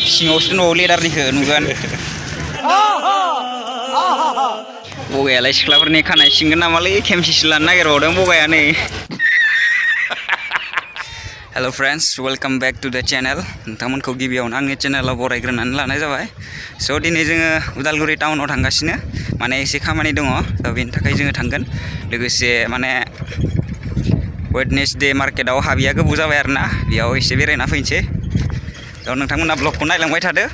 Half सिङावसो न' लेदारनिखौ नुगोन बगायालाय सिख्लाफोरनि खानाय सिंगोन नामालै खेमसिसो लानो नागिरबावदों बगाया नै hello friends welcome back to the channel नोंथांमोनखौ गिबियावनो आंनि चैनेलाव बरायग्रोनानै लानाय जाबाय स' दिनै जोङो उदालगुरि टाउनाव थांगासिनो माने एसे खामानि दङ दा बेनि थाखाय जोङो थांगोन लोगोसे माने वेडनेसडे मार्केटाव हाबिया गोबाव जाबाय आरोना बेयाव एसे बेरायना फैनोसै दा नोंथांमोना ब्लगखौ नायलांबाय थादो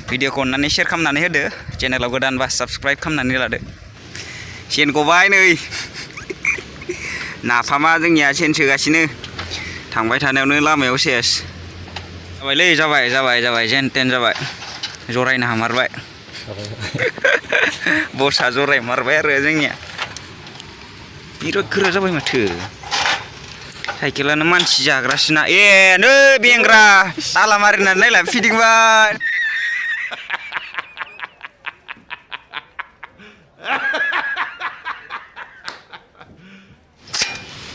भिडिअखौ अननानै शेयार खालामनानै होदो चेनेलाव गोदानबा साबस्क्राइब खालामनानै लादो सेन गबाय नै नाफामा जोंनिया सेन सोगासिनो थांबाय थानायावनो लामायाव सेस जाबायलै जाबाय जेन तेन जाबाय जरायनो हामारबाय बसा जराय मारबाय आरो जोंनिया बिराद गोरा जाबाय माथो साइकेलानो मानसि जाग्रासिना ए नै बेंग्रा ताला मारिनानै नायला फिदिंबाय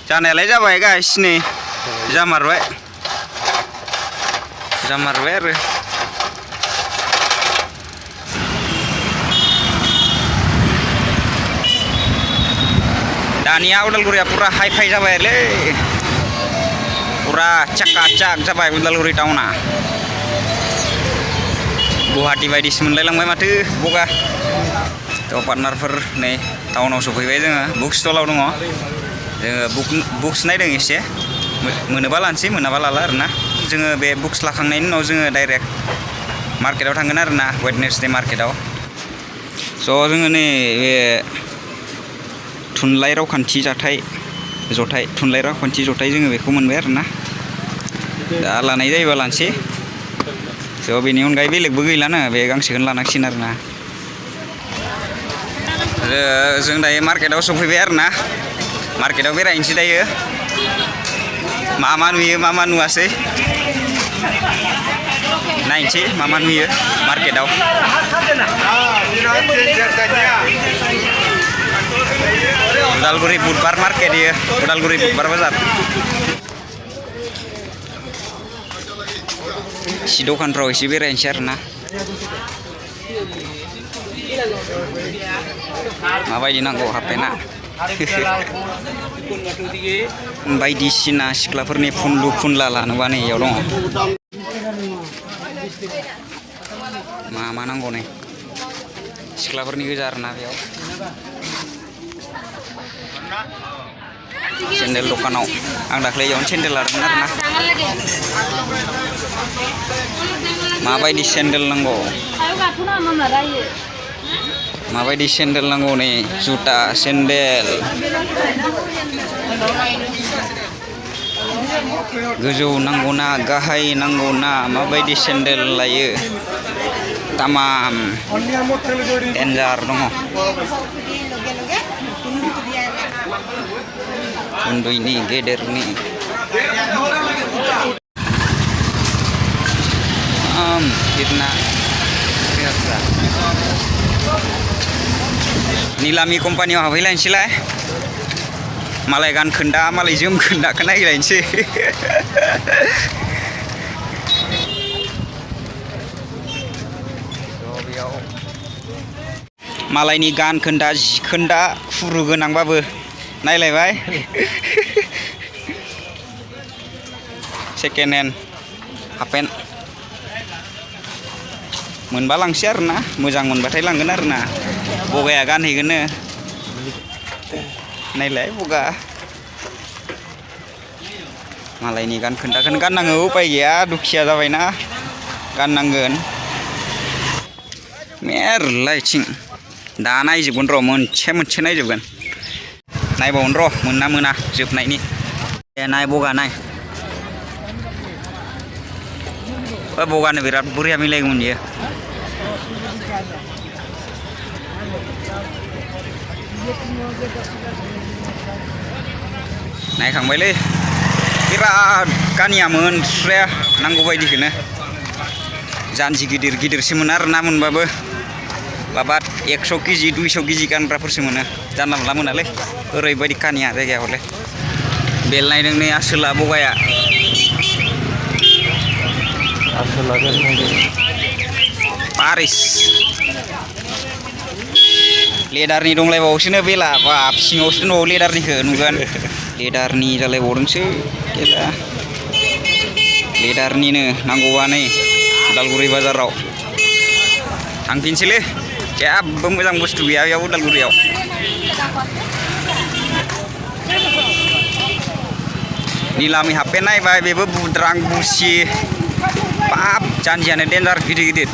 जानायालाय जाबाय गाइस नै जामारबाय आरो दानिया उदालगुरिया पुरा हाई फाई जाबायलै पुरा चकाचक जाबाय उदालगुरि टाउना गुवाहाटी बायदिसो मोनलायलांबाय माथो बगा थ' पार्टनारफोर नै टाउनाव सफैबाय जोङो बुक स्टलाव दङ जोङो बुक्स नायदों एसे मोनोबा लानोसै मोनाबा लाला आरोना जोङो बे बुक्स लाखांनायनि उनाव जोङो डाइरेक्ट मार्केटाव थांगोन आरोना वेडनेसडे मार्केटाव स' जोङो नै बे थुनलाइ रावखान्थि जथाइ जोङो बेखौ मोनबाय आरोना दा लानाय जायोबा लानोसै स' बेनि अनगायै बेलेगबो गैलानो बे गांसेखौनो लानांसिगोन आरोना जों दायो मार्केटाव सफैबाय आरोना मार्केटाव बेरायनोसै दायो मा नुयो मा नुवासै नायनोसै मा नुयो मार्केटाव उदालगुरि बुधबार मार्केट इयो उदालगुरि बुधबार बाजार सि दखानफ्राव एसे बेरायनोसै आरोना माबायदि नांगौ हाफपेन्टआ बायदिसिना सिख्लाफोरनि फुनलु फुनला लानोबा नै इयाव दङ मा नांगौ नै सिख्लाफोरनि गोजा आरोना बेयाव सेन्देल दखानाव आं दाख्लै इयावनो सेन्देल लादोंमोन आरोना माबायदि सेन्देल नांगौ माबायदि सेन्देल नांगौ नै जुता सेन्देल गोजौ नांगौना गाहाय नांगौना माबायदि सेन्देल लायो तामाम डेन्जार दङ उन्दैनि गेदेरनि निलामि कम्पानियाव हाबहैलायनोसैलाय मालाय गान खोन्दा मालाय जोम खोन्दाखौ नायलायनोसै बेयाव मालायनि गान खोन्दा जि खोन्दा खुरु गोनांबाबो नायलायबाय सेकेन्ड हेन्ड हाफपेन्ट मोनबा लांसै आरोना मोजां मोनबाथाय लांगोन आरोना बगाया गानहैगोननो नायलाय बगा मालायनि गान खोन्थाखौनो गाननांगौ उपाय गैया दुखिया जाबायना गाननांगोन मेरलायथिं दा नायजोबगोन र' मोनसे नायजोबगोन नायबावगोन र' मोना जोबनायनि नाय बगा नाय बगानो बिराद बरिया मिलायगौमोन बियो नायखांबायलै बिराद गानियामोन थुस्राया नांगौ बायदिखौनो जानजि गिदिरसो मोनो आरोना मोनबाबो माबा 100 केजि 200 केजि गानग्राफोरसो मोनो जानला मोनला मोनालै ओरैबायदि कानिया जायगाया हले बेल नायदों नै आसोला बगाया Paris ledarनि दंलायबावोसोनो बेला बाब सिङावसो दंबावो लेदारनिखौ नुगोन लेदारनि जालायबावदोंसो केला लेदारनिनो नांगौबा नै उदालगुरि बाजाराव थांफिनसैलै जेबो मोजां बुस्थु गैया बेयाव उदालगुरियाव निलामि हाबपेन्ट नायबाय बेबो बुद्रां बुसि बाब जानजियानो देन्जार गिदिर गिदिर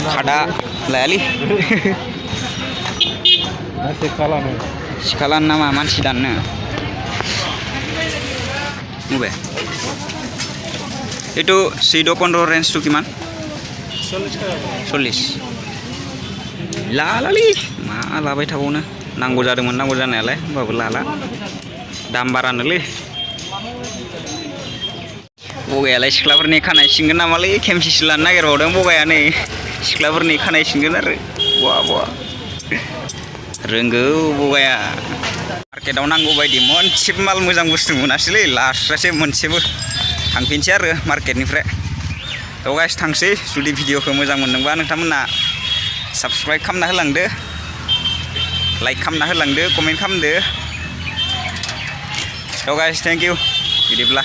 खादा लायालै सिखालान नामा मानसि दाननो नुबाय itu 14 range tuh gimana? 40 लालालै मा लाबाय थाबावनो नांगौ जादोंमोन नांगौ जानायालाय होमबाबो लाला दाम बारानोलै बगायालाय सिख्लाफोरनि खानाय सिनगोन नामालै खेमसिसो लानो नागिरबावदों बगाया नै सिख्लाफोरनि खानाय सिनगोन आरो बवा रोंगौ बगाया मार्केटाव नांगौ बायदि मोनसेबो माल मोजां बुस्थु मोनासैलै लास्टसो मोनसेबो थांफिनसै आरो मार्केटनिफ्राय थ' गाइस थांसै जुदि भिडिअखौ मोजां मोनदोंबा नोंथांमोना साबस्क्राइब खालामना होलांदो लाइक खालामना होलांदो कमेन्ट खालामदो थ' गाइस थेंक इउ बिदिब्ला